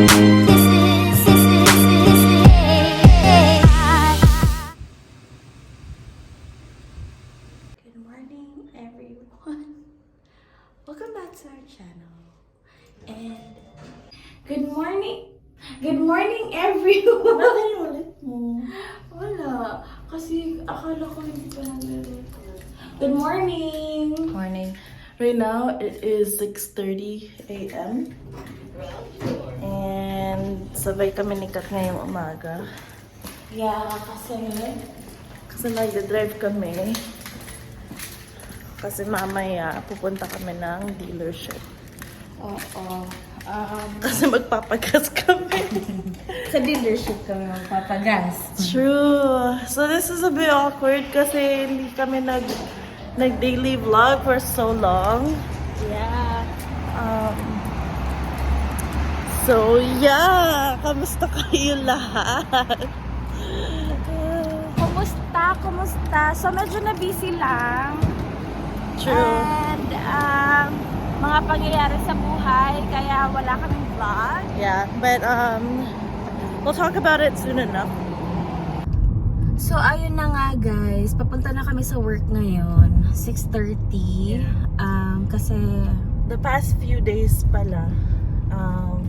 Good morning, everyone. Welcome back to our channel. And good morning, everyone. Bakit yung ulit mo? Wala, kasi akala ko hindi pa nagre-record. Good morning. Morning. Right now, it is 6:30 a.m. And sabay kami ni Kat ngayong umaga. Yeah, Kasi nag-drive kami. Kasi mamaya pupunta kami ng dealership. oo. Kasi magpapagas kami. Sa dealership kami magpapagas. True. So this is a bit awkward kasi hindi kami nag-daily vlog for so long. Yeah. So yeah, kamusta kayo lahat? Kumusta? So medyo na busy lang. True. And mga pangyayari sa buhay kaya wala kaming vlog. Yeah, but we'll talk about it soon enough. So ayun na nga guys, papunta na kami sa work ngayon, 6:30. Kasi The past few days pala,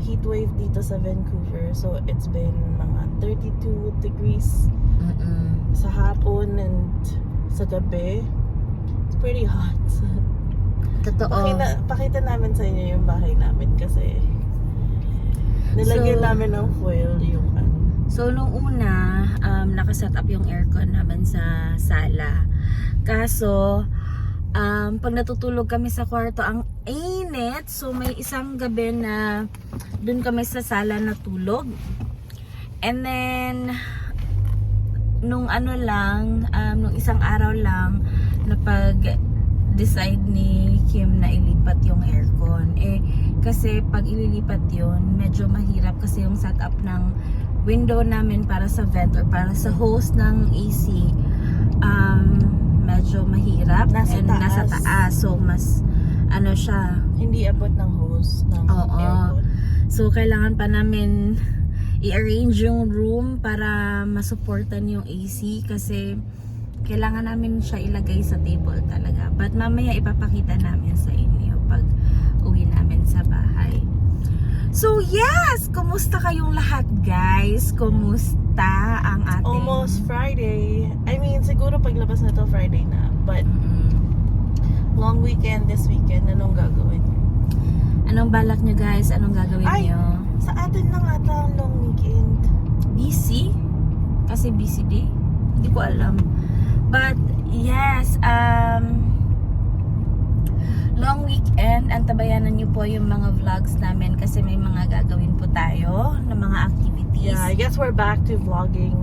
heat wave dito sa Vancouver. So it's been mga 32 degrees sa hapon and sa gabi. It's pretty hot. totoo. Pakita namin sa inyo yung bahay namin kasi nilagyan So, namin ng foil yung ano. So nung una, nakaset up yung aircon namin sa sala. Kaso pag natutulog kami sa kwarto, ang init. So may isang gabi na dun kami sa sala natulog. And then nung nung isang araw lang napag-decide ni Kim na ilipat yung aircon. Kasi pag ililipat yun, medyo mahirap kasi yung setup ng window namin para sa vent or para sa hose ng AC medyo mahirap. Nasa taas. So mas siya, Hindi abot ng hose ng aircon. So kailangan pa namin i-arrange yung room para masuportan yung AC kasi kailangan namin siya ilagay sa table talaga. But mamaya ipapakita namin sa inyo pag uwi namin sa bahay. So yes! Kumusta kayong lahat guys? Kumusta ang ating... Almost Friday. I mean, siguro paglabas na to Friday na. But long weekend this weekend. Anong gagawin? Anong balak nyo guys? Anong gagawin nyo? Sa atin lang ata ang long weekend. Busy? Kasi busy day? Hindi ko alam. But yes, long weekend, antabayanan nyo po yung mga vlogs namin kasi may mga gagawin po tayo na mga activities. Yeah, I guess we're back to vlogging.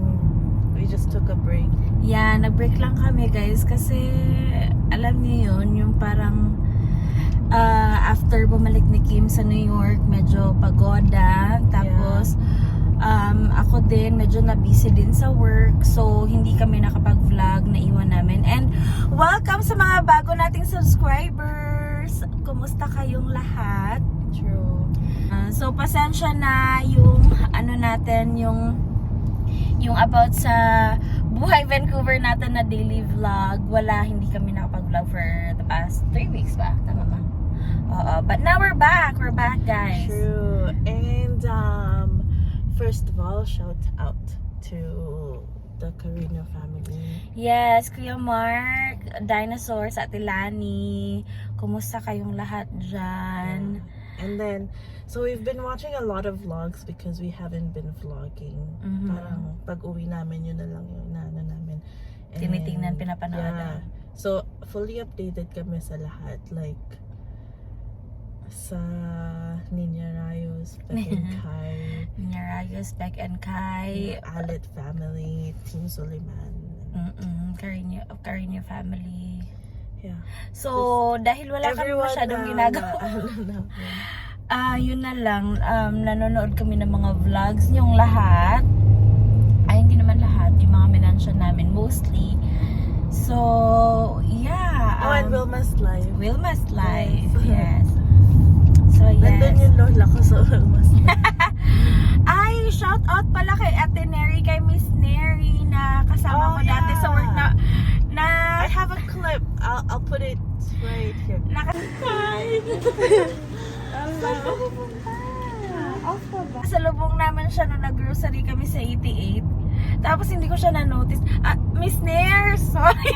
We just took a break. Yeah, nag-break lang kami guys kasi alam niyo yun, yung parang after bumalik ni Kim sa New York, medyo pagoda. Tapos ako din, medyo na-busy din sa work. So, hindi kami nakapag-vlog, naiwan namin. And welcome sa mga bago nating subscribers! Kumusta kayong lahat? True. So, pasensya na yung natin, yung about sa buhay Vancouver natin na daily vlog. Hindi kami nakapag-vlog for the past 3 weeks ba? Tama ba? But now we're back. We're back, guys. True. And first of all, shout out to the Carino family. Yes, Kuya Mark, Dinosaur sa Atilani. Kumusta kayong lahat dyan? And then, so we've been watching a lot of vlogs because we haven't been vlogging. Parang pag uwi namin, yun na lang yung naano namin. And Tinitingnan, then, pinapanood. yeah. So, fully updated kami sa lahat. Like, sa Ninya Rayos, Beck and Kai, Ninyarayos, Beck and Kai, Alit family, Team Suleiman. Carino family. Yeah. So, dahil wala kami masyadong ginagawa. Yun na lang, nanonood kami ng mga vlogs niyong lahat. Ay, hindi naman lahat, yung mga mention namin mostly. So, yeah. And Wilma's Life. Wilma's Life, yes. So, yes. Nandun yung lola ko sa Wilma's Life. out pala kay Ate Neri, kay Miss Neri na kasama ko dati sa work na I have a clip. I'll put it right here. Sa lubong naman siya nung nag-grocery kami sa 88. Tapos hindi ko siya na-notice. Miss Nair, sorry.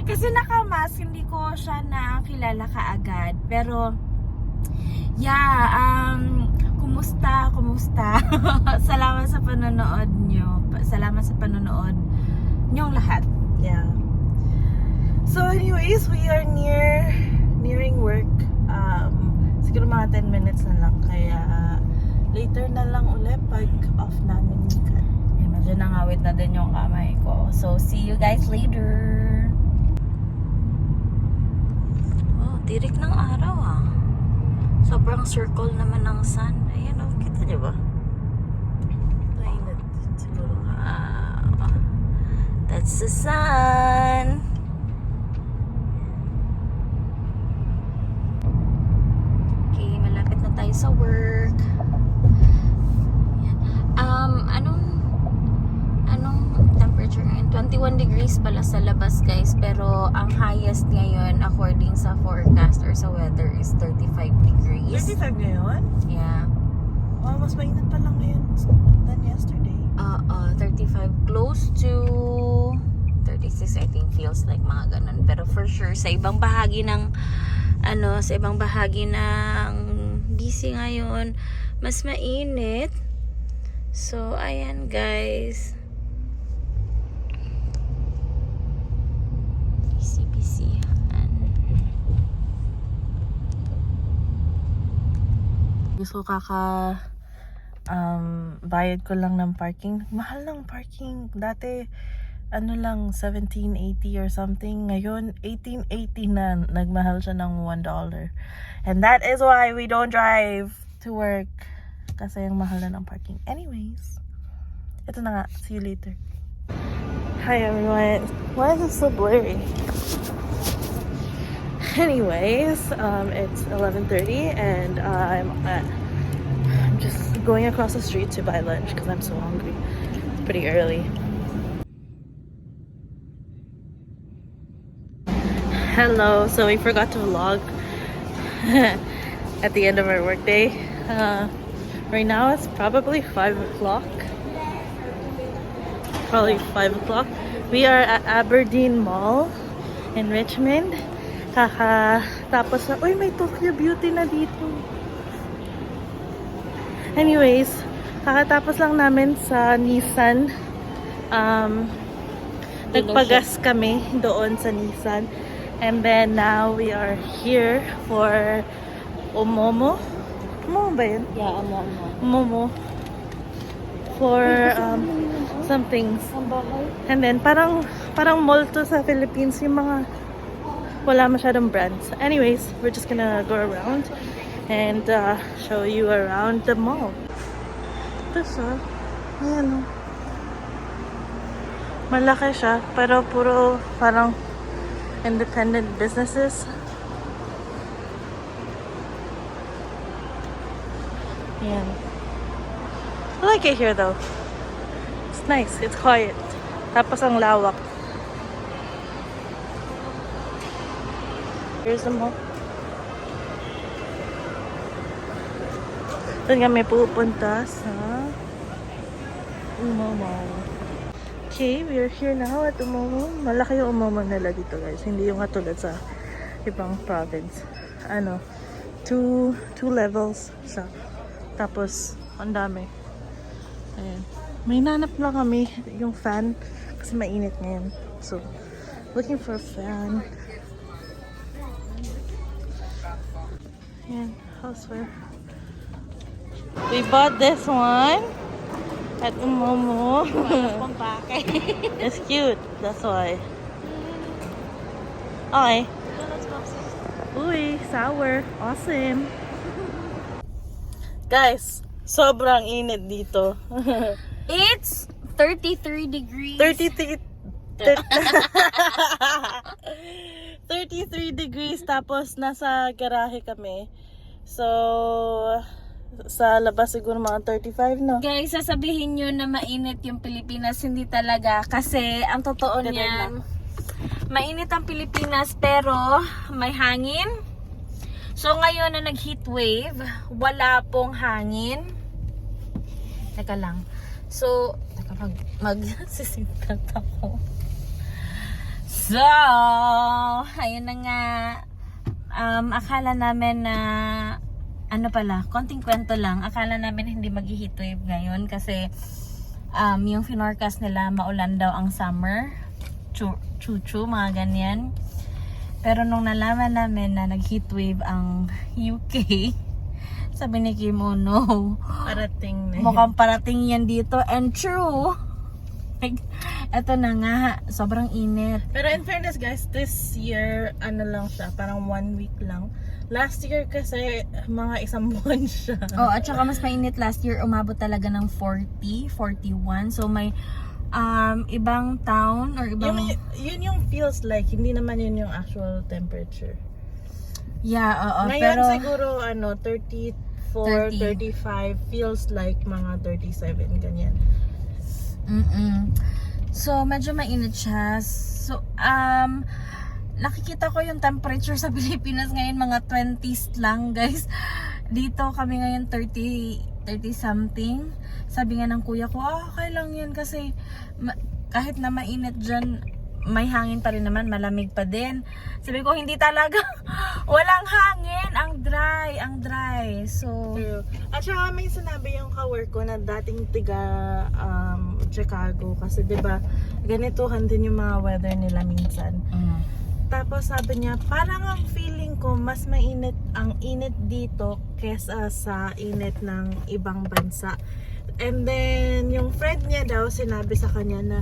Kasi naka-mask, hindi ko siya nakilala kaagad. Pero, yeah, kumusta? Salamat sa panonood nyo. Salamat sa panonood nyong lahat. Yeah. So anyways, we are nearing work. Siguro mga 10 minutes na lang. Kaya later na lang ulit pag off namin ni Kat. Yeah, medyo nangawit na din yung kamay ko. So, see you guys later. Oh, tirik ng araw ah. Sobrang circle naman ng sun. Ayan oh, kita niyo ba? Mainit siguro. Wow. That's the sun. Okay, malapit na tayo sa work. Anong temperature ngayon? 21 degrees pala sa labas, guys. Pero ang highest ngayon according sa forecast or sa weather is 35 degrees. 35 ngayon? Yeah. Oh, mas mainit pa lang ngayon than yesterday. 35 close to 36 I think, feels like mga ganun. Pero for sure sa ibang bahagi ng BC ngayon mas mainit. So ayan guys, BC. So bayad ko lang ng parking. Mahal ng parking. Dati lang 17.80 or something. Ngayon 18.80 na. Nagmahal siya ng $1. And that is why we don't drive to work. Kasi yung mahal na ng parking. Anyways, ito na nga. See you later. Hi everyone. Why is it so blurry? Anyways, it's 11:30 and I'm just going across the street to buy lunch because I'm so hungry. It's pretty early. Hello, so we forgot to vlog at the end of our workday. Right now it's probably 5 o'clock. Probably 5 o'clock. We are at Aberdeen Mall in Richmond. Tapos na, uy, may Tokyo Beauty na dito. Anyways, kakatapos lang namin sa Nissan. Nagpagas kami doon sa Nissan. And then now we are here for Omomo. Omomo ba yun? Yeah, Omomo. For some things. And then parang mall to sa Philippines, yung mga wala masyadong brands. Anyways, we're just gonna go around and show you around the mall. Ito siya. Ayan o. Malaki siya, pero puro parang independent businesses. Ayan. I like it here though. It's nice. It's quiet. Tapos ang lawak. Here's the mall. Doon kami pupunta sa Umomo. Okay, we are here now at Umomo. Malaki yung Umomo nila dito guys. Hindi yung katulad sa ibang province. Two levels siya. Tapos, ang dami. Ayan. May nanap lang kami yung fan kasi mainit ngayon. So, looking for a fan. Ayan, houseware. We bought this one at Umomo. It's cute, that's why. Okay. Uy, sour. Awesome. Guys, sobrang init dito. It's 33 degrees. 33 degrees tapos nasa garahe kami. So, Sa labas siguro mga 35, no? Guys, sasabihin nyo na mainit yung Pilipinas, hindi talaga. Kasi ang totoo Ganun niyan, lang. mainit ang Pilipinas pero may hangin. So ngayon na nag-heat wave, wala pong hangin. Teka lang. So, teka mag-sisintat ako. So, ayun na nga. Akala namin na ano pala, konting kwento lang. Akala namin hindi mag-heat wave ngayon kasi yung forecast nila maulan daw ang summer. Chuchu, mga ganyan. Pero nung nalaman namin na nag-heat wave ang UK, sabi ni Kim, oh no. Parating na. Mukhang parating yan dito. And true. Eto na nga, sobrang init. Pero in fairness guys, this year, ano lang siya, parang 1 week lang. Last year kasi, mga isang buwan siya. Oh, at saka mas mainit last year, umabot talaga ng 40, 41. So may ibang town or ibang... Yun yung feels like, hindi naman yun yung actual temperature. Yeah, oo. Ngayon Pero siguro, 34, 30. 35, feels like mga 37, ganyan. So, medyo mainit siya. So, nakikita ko yung temperature sa Pilipinas ngayon, mga 20s lang, guys. Dito kami ngayon 30 something. Sabi nga ng kuya ko, okay lang yan kasi kahit na mainit dyan, may hangin pa rin naman, malamig pa din. Sabi ko, hindi talaga. Walang hangin, ang dry. So, True. At saka may sinabi yung ka-work ko na dating tiga Chicago kasi 'di ba ganitohan din yung mga weather nila minsan. Tapos sabi niya, parang ang feeling ko mas mainit ang init dito kesa sa init ng ibang bansa. And then yung friend niya daw sinabi sa kanya na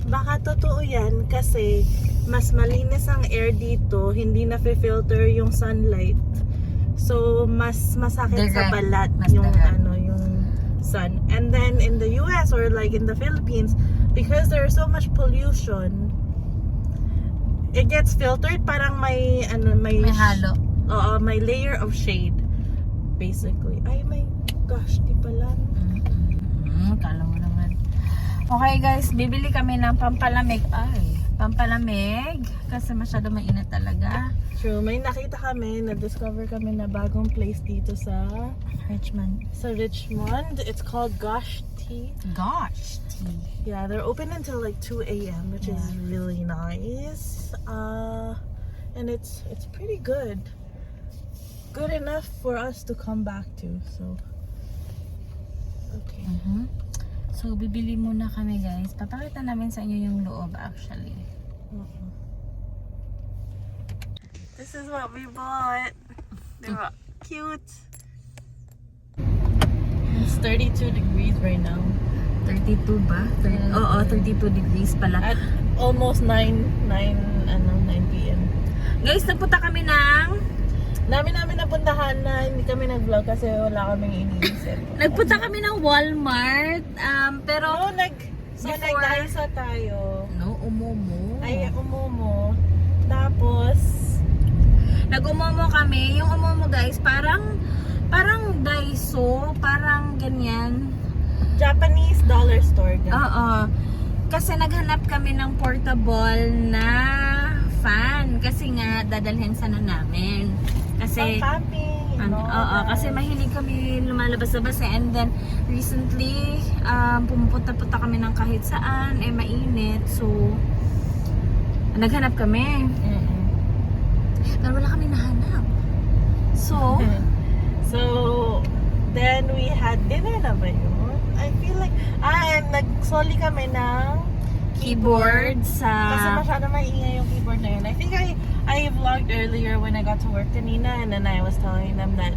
baka totoo yan kasi mas malinis ang air dito, hindi na filter yung sunlight. So mas masakit sa Direct. balat Mas yung direct. yung sun. And then in the US or like in the Philippines, because there's so much pollution, it gets filtered, parang may may halo. may layer of shade basically. Ay my gosh, di pala. Kala mo naman. Okay guys, bibili kami ng pampalamig. Pampalamig. Kasi masyado mainit talaga. True, may nakita kami, na-discover kami na bagong place dito sa Richmond. Richmond. It's called Gosh Tea. Gosh. Yeah, they're open until like 2 a.m. which is really nice. And it's pretty good. Good enough for us to come back to. So okay. So, bibili muna kami guys. Papakita namin sa inyo yung loob actually. This is what we bought. Diba? Cute. It's 32 degrees right now. 32 ba? Oo, 32 degrees pala. At almost 9 p.m. Guys, nagpunta kami ng... Namin napuntahan na hindi kami nag-vlog kasi wala kaming iniisip. Nagpunta kami ng Walmart. Pero... before- nag-Daiso tayo. No, Umomo. Ay, Umumo. Tapos, Nag-Umomo kami. Yung Umomo guys, parang Daiso, parang ganyan. Japanese dollar store. Oo. Kasi naghanap kami ng portable na fan. Kasi nga, dadalhin sana namin. Kasi... camping. Oo, kasi mahilig kami lumalabas-labas eh. And then, recently, pumupunta-punta kami ng kahit saan, mainit. So, naghanap kami. Pero wala kami nahanap. So, then we had dinner na ba yun? I feel like, and nagsoli kami ng keyboard kasi sa... masyado maingay yung keyboard na yun. I think I vlogged earlier when I got to work kanina, and then I was telling them that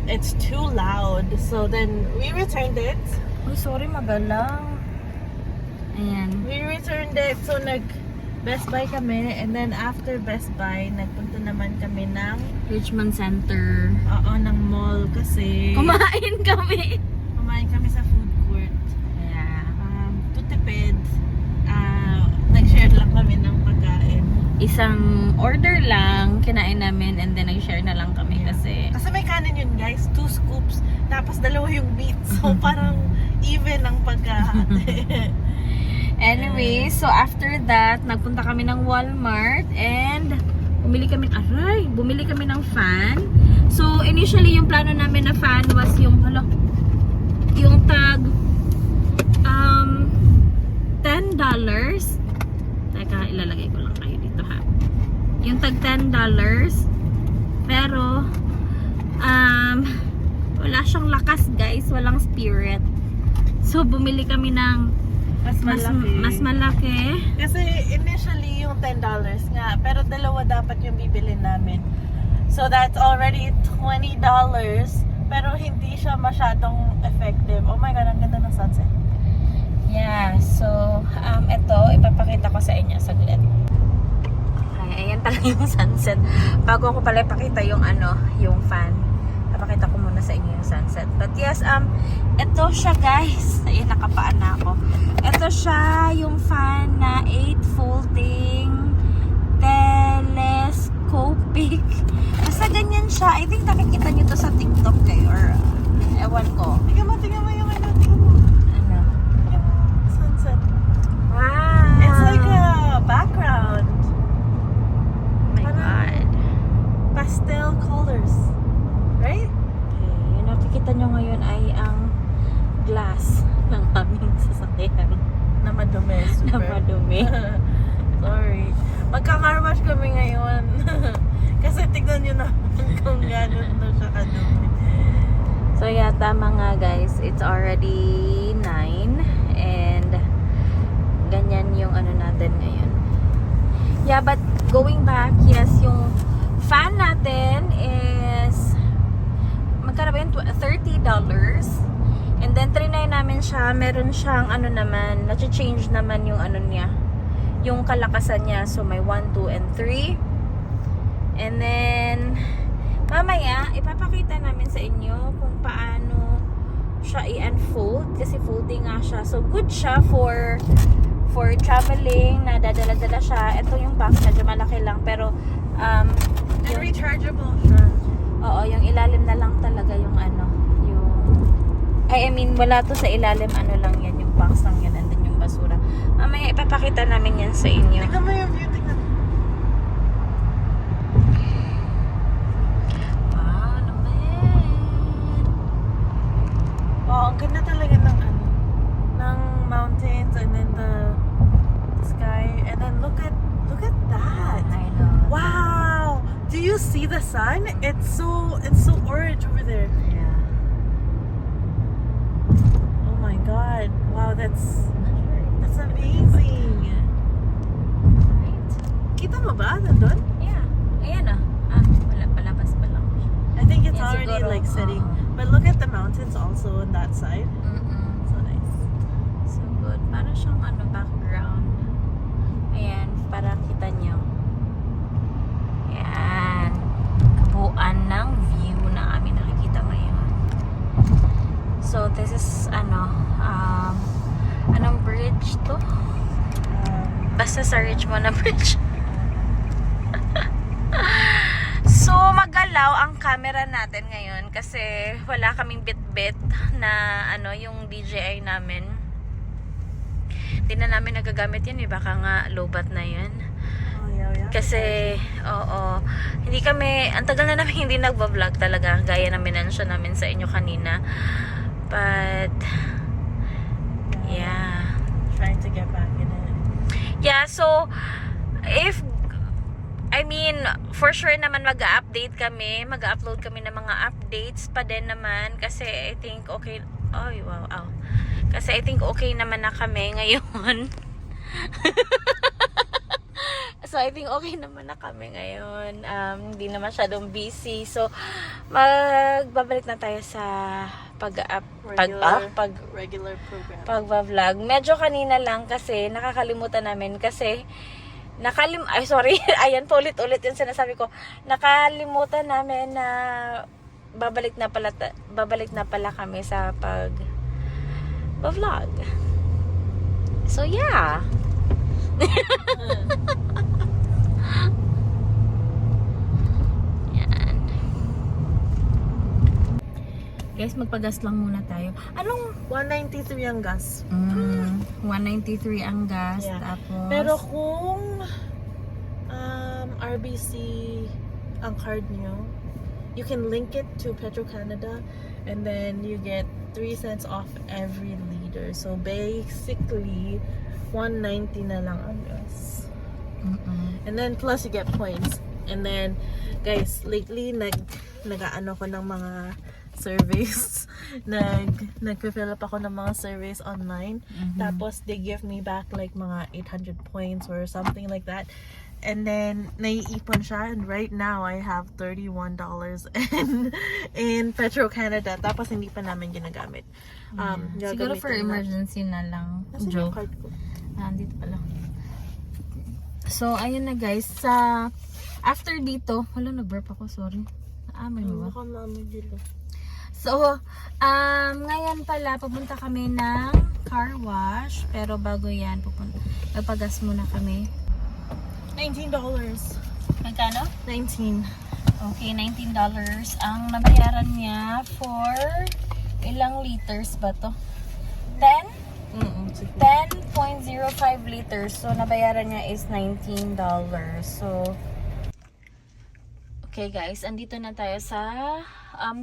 it's too loud. So then we returned it. Uy, sorry, magalang. Ayan. We returned it. So Best Buy kami, and then after Best Buy, nagpunta naman kami ng Richmond Center. ng mall kasi Kumain kami. kumain kami sa food court. Yeah. To tipid, nag-share lang kami ng pagkain. Isang order lang, kinain namin, and then nag-share na lang kami kasi... Kasi may kanin yun guys, 2 scoops, Tapos dalawa yung meat. So parang even ang pagkahati. Anyway, so after that, nagpunta kami ng Walmart and bumili kami ng fan. So initially yung plano namin na fan was yung tag $10. Teka, ilalagay ko lang kayo dito ha. Yung tag $10. Pero wala siyang lakas guys, walang spirit. So bumili kami ng mas malaki. Kasi initially yung $10 nga, pero dalawa dapat yung bibilin namin. So that's already $20, pero hindi siya masyadong effective. Oh my God, ang ganda ng sunset. Yeah, so ito ipapakita ko sa inyo saglit. Okay, ayan talaga yung sunset. Bago ko pala ipakita yung yung fan. Papakita ko muna sa inyo yung sunset. But yes, ito siya guys. Ayun, nakapaan na ako. Ito siya yung fan na 8 folding telescopic. Basta ganyan siya. I think nakikita nyo to sa TikTok kayo or ewan ko. Tingnan mo yung ano. Yung sunset. Wow! It's like a background. Oh my God. Pastel colors. Right? Okay, yung nakikita nyo ngayon ay ang glass ng aming sasakyan Na madumi. na Super. madumi. Sorry. Magka-carwash kami ngayon. Kasi tignan nyo na kung gano'n na siya kadumi. So yeah, tama nga guys. It's already 9 and ganyan yung natin ngayon. Yeah, but going back, yes, yung fan natin is magkano ba yun? $30. And then trinay namin siya, meron siyang naman, na-change naman yung niya, yung kalakasan niya. So may 1, 2, and 3. And then mamaya ipapakita namin sa inyo kung paano siya i-unfold kasi folding nga siya. So good siya for traveling, na dadala-dala siya. Ito yung box, medyo malaki lang pero And rechargeable siya. oo, yung ilalim na lang talaga yung yung I mean, wala to sa ilalim, lang yan, yung box lang yan, and then yung basura. Mamaya ipapakita namin yan sa inyo. Tignan mo yung view, tignan. Wow, naman. Wow, ang ganda talaga ng mountains and then the sky. And then look at that. I know. Wow! Do you see the sun? It's so orange over there. Yeah. Oh my God! Wow, that's amazing. Right? Kita mo ba nandun? Yeah. Ayan wala, palabas pa lang siya. I think it's Yeah, already siguro, like setting. oo. But look at the mountains also on that side. So nice. So good. Para siyang background. Ayan, para kita nyo. Ayan. Kabuuan ng view na kami nakikita ngayon. So this is anong bridge to? Basta sa Richmond na bridge. So magalaw ang camera natin ngayon kasi wala kaming bit-bit na yung DJI namin. Hindi na namin nagagamit yun baka nga lowbat na yun. Oh yeah. Kasi hindi kami, ang tagal na namin hindi nagba-vlog talaga gaya na minensyon namin sa inyo kanina. But yeah. Trying to get back in it. Yeah, so for sure naman mag-update kami, mag-upload kami ng mga updates pa din naman kasi I think okay. Kasi I think okay naman na kami ngayon. So I think okay naman na kami ngayon. Hindi na masyadong busy. So magbabalik na tayo sa regular program. pagba-vlog. Medyo kanina lang kasi nakakalimutan namin kasi ayan po ulit-ulit yung sinasabi ko. Nakalimutan namin na babalik na pala kami sa pag-vlog. So yeah. Yan. Guys, magpagas lang muna tayo. Anong 193 ang gas. 193 ang gas. Yeah. Tapos Pero kung RBC ang card nyo, you can link it to Petro-Canada and then you get 3 cents off every liter. So basically, 190 na lang ang gas. And then plus you get points. And then, guys, lately nag-aano ko ng mga surveys. Nag-fill up ako ng mga surveys online. Tapos they give me back like mga 800 points or something like that. And then naiipon siya, and right now I have $31 in Petro-Canada. Tapos hindi pa namin ginagamit. siguro for gagamitin na. emergency na lang. Nasaan yung Joke. card ko? Nandito pala. So, ayun na guys. After dito, wala, nag-burp ako, sorry. Naamoy mo ba? Baka mami dito. So, ngayon pala, pupunta kami ng car wash. Pero bago yan, magpagas muna kami. $19. Magkano? 19. Okay, $19 ang nabayaran niya for ilang liters ba to? 10? 10.05 liters. So, nabayaran niya is $19. So, okay guys, andito na tayo sa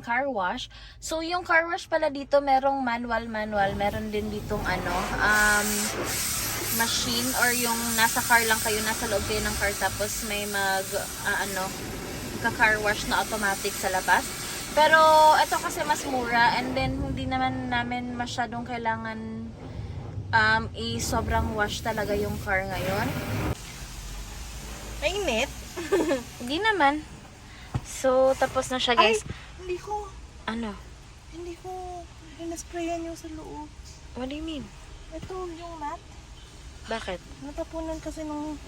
car wash. So, yung car wash pala dito, merong manual. Meron din ditong machine, or yung nasa car lang kayo, nasa loob kayo ng car, tapos may ka-car wash na automatic sa labas. Pero, ito kasi mas mura, and then hindi naman namin masyadong kailangan sobrang wash talaga yung car ngayon. Mainit? Hindi naman. So, tapos na siya guys. Hindi ko hinasprayan yung sa loob. What do you mean? Ito yung mat. Bakit? Natapunan kasi nung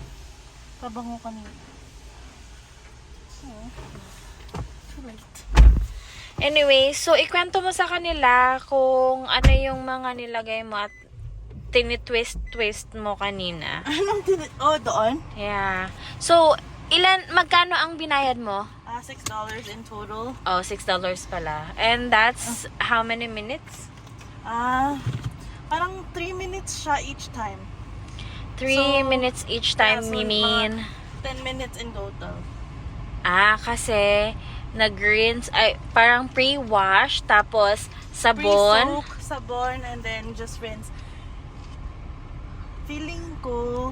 pabango kanina. Too late. Anyway, so ikwento mo sa kanila kung ano yung mga nilagay mo at tinitwist mo kanina. Anong doon? Yeah. So, magkano ang binayad mo? $6 in total. Oh, $6 pala. And that's how many minutes? Parang 3 minutes siya each time. 3 minutes each time, so you mean? 10 minutes in total. Kasi nag-rinse, parang pre-wash, tapos sabon. Pre-soak, sabon, and then just rinse. Feeling ko,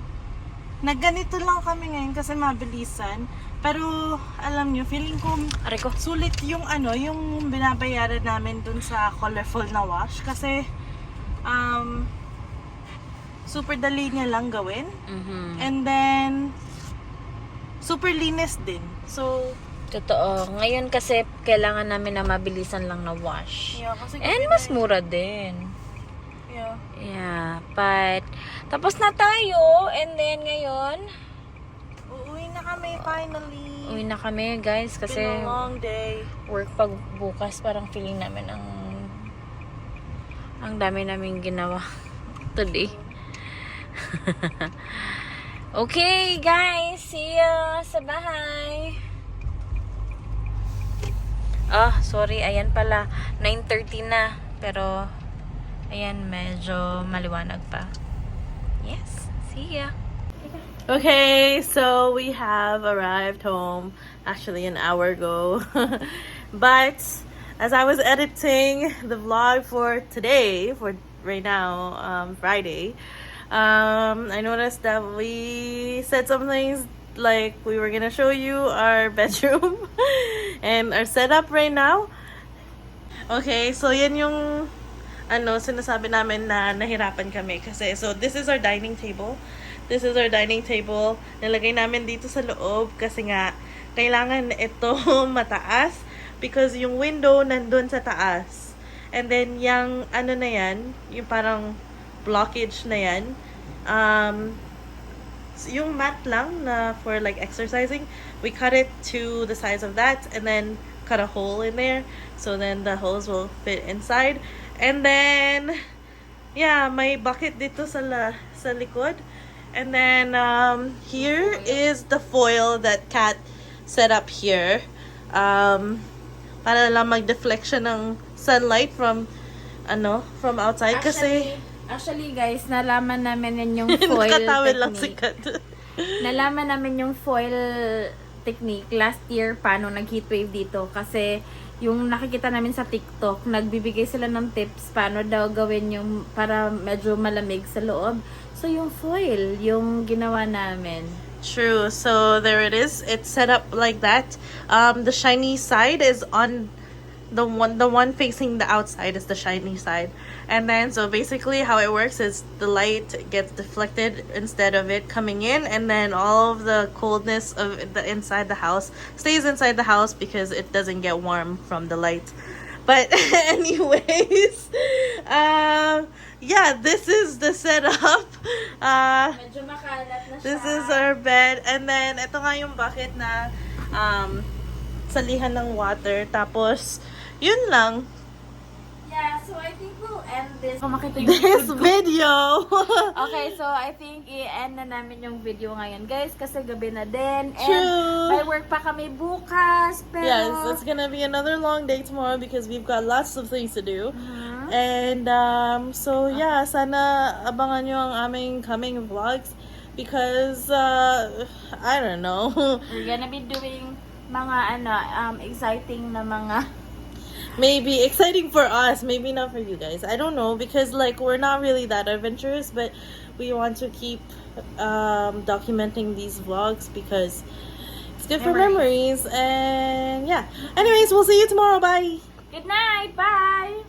nagganito lang kami ngayon kasi mabilisan. Pero, alam nyo, feeling ko, Aray ko. sulit yung yung binabayaran namin dun sa colorful na wash. Kasi, super dali niya lang gawin. And then, super linis din. So, Totoo. Ngayon kasi kailangan namin na mabilisan lang na wash. yeah, kasi And mas mura din. Yeah. Yeah. But, tapos na tayo. And then ngayon, Uuwi na kami finally. uwi na kami guys. It's Kasi been a long day. work pag bukas, parang feeling namin ang dami naming ginawa today. Okay guys, see ya sa bahay. Sorry, ayan pala 9:30 na, pero ayan, medyo maliwanag pa. Yes, see ya. Okay, so we have arrived home actually an hour ago. But as I was editing the vlog for today, for right now, Friday, I noticed that we said some things like we were gonna show you our bedroom and our setup right now. Okay, so yan yung sinasabi namin na nahirapan kami kasi so this is our dining table. This is our dining table. Nilagay namin dito sa loob kasi nga kailangan ito mataas because yung window nandun sa taas. And then yung na yan, yung parang blockage na yan, yung mat lang na for like exercising, we cut it to the size of that and then cut a hole in there so then the holes will fit inside. And then yeah, may bucket dito sa likod. And then here is the foil that Kat set up here. Para lang mag-deflect siya ng sunlight from outside kasi Actually guys, nalaman namin yun yung foil nakatawid lang si technique. Kat. Nalaman namin yung foil technique last year paano nag-heatwave dito kasi yung nakikita namin sa TikTok, nagbibigay sila ng tips paano daw gawin yung para medyo malamig sa loob. So yung foil, yung ginawa namin. True. So there it is. It's set up like that. The shiny side is on the one facing the outside is the shiny side. And then so basically how it works is the light gets deflected instead of it coming in, and then all of the coldness of the inside the house stays inside the house because it doesn't get warm from the light. But anyways, yeah, this is the setup. Medyo makalat na siya. This is our bed. And then, ito nga yung bucket na salihan ng water. Tapos, yun lang. Yeah, so I think we'll end this. Kung makita yung This likod ko. video. Okay, so I think i-end na namin yung video ngayon, guys, kasi gabi na din. And True. may work pa kami bukas, pero... Yes, it's gonna be another long day tomorrow because we've got lots of things to do. Mhm. And so yeah, sana abangan nyo ang aming coming vlogs because I don't know. We're gonna be doing mga exciting na mga... Maybe exciting for us, maybe not for you guys. I don't know because like we're not really that adventurous, but we want to keep documenting these vlogs because it's good for memories. And yeah. Anyways, we'll see you tomorrow. Bye. Good night! Bye!